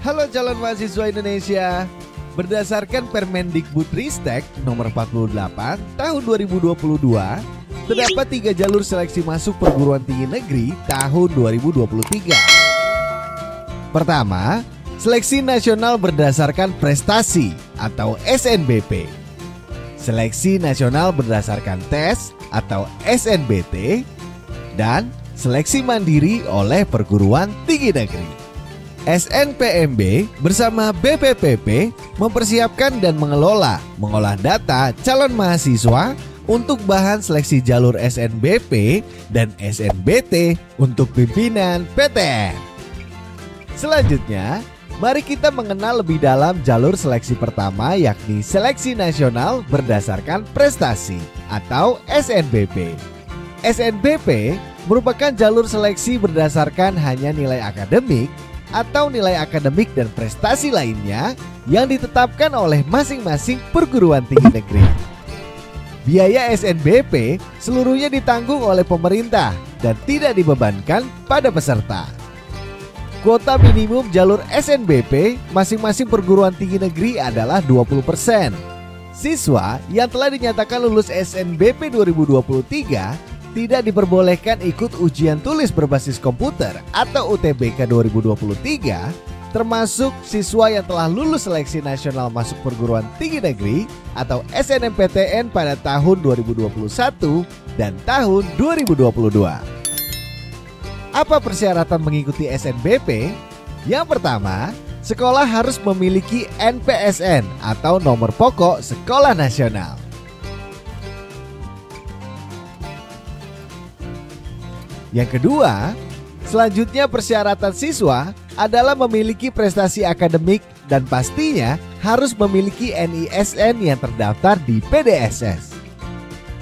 Halo calon mahasiswa Indonesia. Berdasarkan Permendikbudristek nomor 48 tahun 2022, terdapat 3 jalur seleksi masuk perguruan tinggi negeri tahun 2023. Pertama, seleksi nasional berdasarkan prestasi atau SNBP. Seleksi nasional berdasarkan tes atau SNBT, dan seleksi mandiri oleh perguruan tinggi negeri. SNPMB bersama BPPP mempersiapkan dan mengolah data calon mahasiswa untuk bahan seleksi jalur SNBP dan SNBT untuk pimpinan PTN. Selanjutnya, mari kita mengenal lebih dalam jalur seleksi pertama, yakni seleksi nasional berdasarkan prestasi atau SNBP. SNBP merupakan jalur seleksi berdasarkan hanya nilai akademik atau nilai akademik dan prestasi lainnya yang ditetapkan oleh masing-masing perguruan tinggi negeri. Biaya SNBP seluruhnya ditanggung oleh pemerintah dan tidak dibebankan pada peserta. Kuota minimum jalur SNBP masing-masing perguruan tinggi negeri adalah 20%. Siswa yang telah dinyatakan lulus SNBP 2023 tidak diperbolehkan ikut ujian tulis berbasis komputer atau UTBK 2023, termasuk siswa yang telah lulus seleksi nasional masuk perguruan tinggi negeri atau SNMPTN pada tahun 2021 dan tahun 2022. Apa persyaratan mengikuti SNBP? Yang pertama, sekolah harus memiliki NPSN atau nomor pokok sekolah nasional. Yang kedua, selanjutnya persyaratan siswa adalah memiliki prestasi akademik dan pastinya harus memiliki NISN yang terdaftar di PDSS.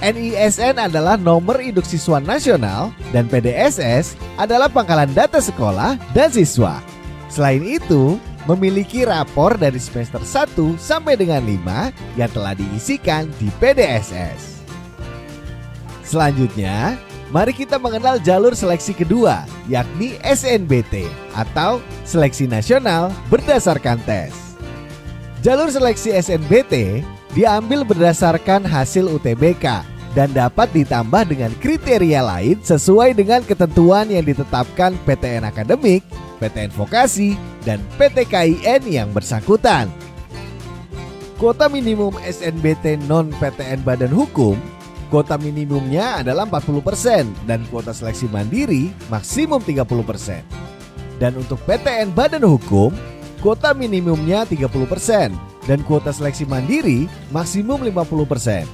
NISN adalah nomor induk siswa nasional dan PDSS adalah pangkalan data sekolah dan siswa. Selain itu, memiliki rapor dari semester 1 sampai dengan 5 yang telah diisikan di PDSS. Selanjutnya, mari kita mengenal jalur seleksi kedua, yakni SNBT atau Seleksi Nasional Berdasarkan Tes. Jalur seleksi SNBT diambil berdasarkan hasil UTBK dan dapat ditambah dengan kriteria lain sesuai dengan ketentuan yang ditetapkan PTN Akademik, PTN Vokasi, dan PTKIN yang bersangkutan. Kuota minimum SNBT non-PTN Badan Hukum, kuota minimumnya adalah 40% dan kuota seleksi mandiri maksimum 30%. Dan untuk PTN Badan Hukum, kuota minimumnya 30% dan kuota seleksi mandiri maksimum 50%.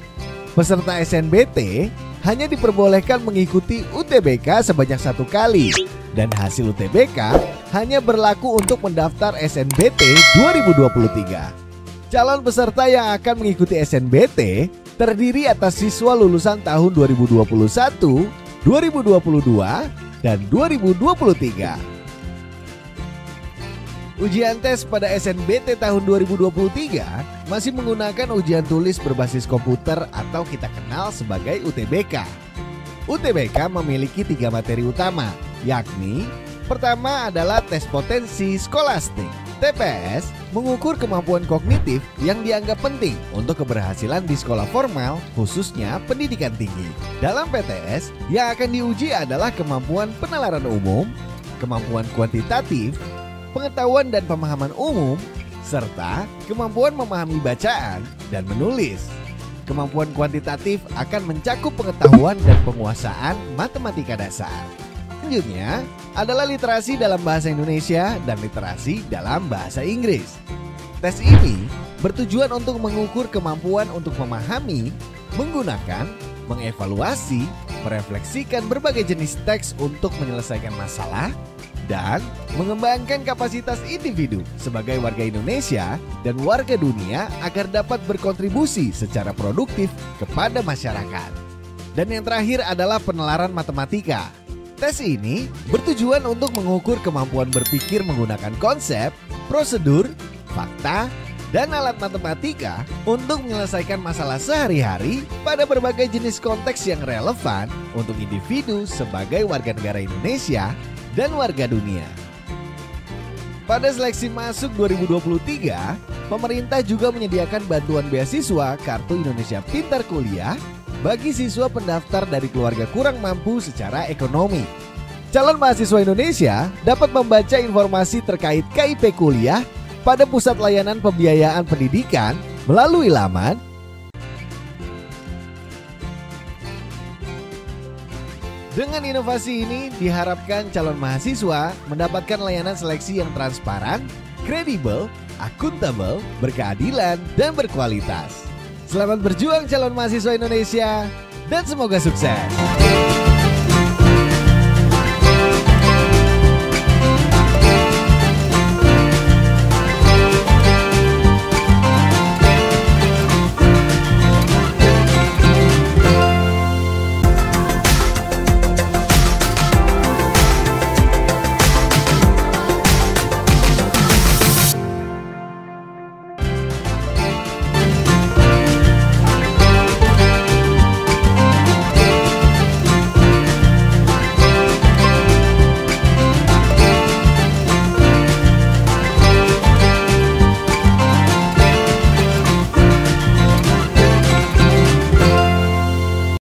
Peserta SNBT hanya diperbolehkan mengikuti UTBK sebanyak 1 kali dan hasil UTBK hanya berlaku untuk mendaftar SNBT 2023. Calon peserta yang akan mengikuti SNBT terdiri atas siswa lulusan tahun 2021, 2022, dan 2023. Ujian tes pada SNBT tahun 2023 masih menggunakan ujian tulis berbasis komputer atau kita kenal sebagai UTBK. UTBK memiliki 3 materi utama, yakni pertama adalah tes potensi skolastik. TPS mengukur kemampuan kognitif yang dianggap penting untuk keberhasilan di sekolah formal, khususnya pendidikan tinggi. Dalam PTS, yang akan diuji adalah kemampuan penalaran umum, kemampuan kuantitatif, pengetahuan dan pemahaman umum, serta kemampuan memahami bacaan dan menulis. Kemampuan kuantitatif akan mencakup pengetahuan dan penguasaan matematika dasar. Selanjutnya adalah literasi dalam bahasa Indonesia dan literasi dalam bahasa Inggris. Tes ini bertujuan untuk mengukur kemampuan untuk memahami, menggunakan, mengevaluasi, merefleksikan berbagai jenis teks untuk menyelesaikan masalah, dan mengembangkan kapasitas individu sebagai warga Indonesia dan warga dunia agar dapat berkontribusi secara produktif kepada masyarakat. Dan yang terakhir adalah penalaran matematika. Tes ini bertujuan untuk mengukur kemampuan berpikir menggunakan konsep, prosedur, fakta, dan alat matematika untuk menyelesaikan masalah sehari-hari pada berbagai jenis konteks yang relevan untuk individu sebagai warga negara Indonesia dan warga dunia. Pada seleksi masuk 2023, pemerintah juga menyediakan bantuan beasiswa Kartu Indonesia Pintar Kuliah bagi siswa pendaftar dari keluarga kurang mampu secara ekonomi. Calon mahasiswa Indonesia dapat membaca informasi terkait KIP kuliah pada Pusat Layanan Pembiayaan Pendidikan melalui laman Dengan inovasi ini diharapkan calon mahasiswa mendapatkan layanan seleksi yang transparan, kredibel, akuntabel, berkeadilan, dan berkualitas. Selamat berjuang calon mahasiswa Indonesia dan semoga sukses.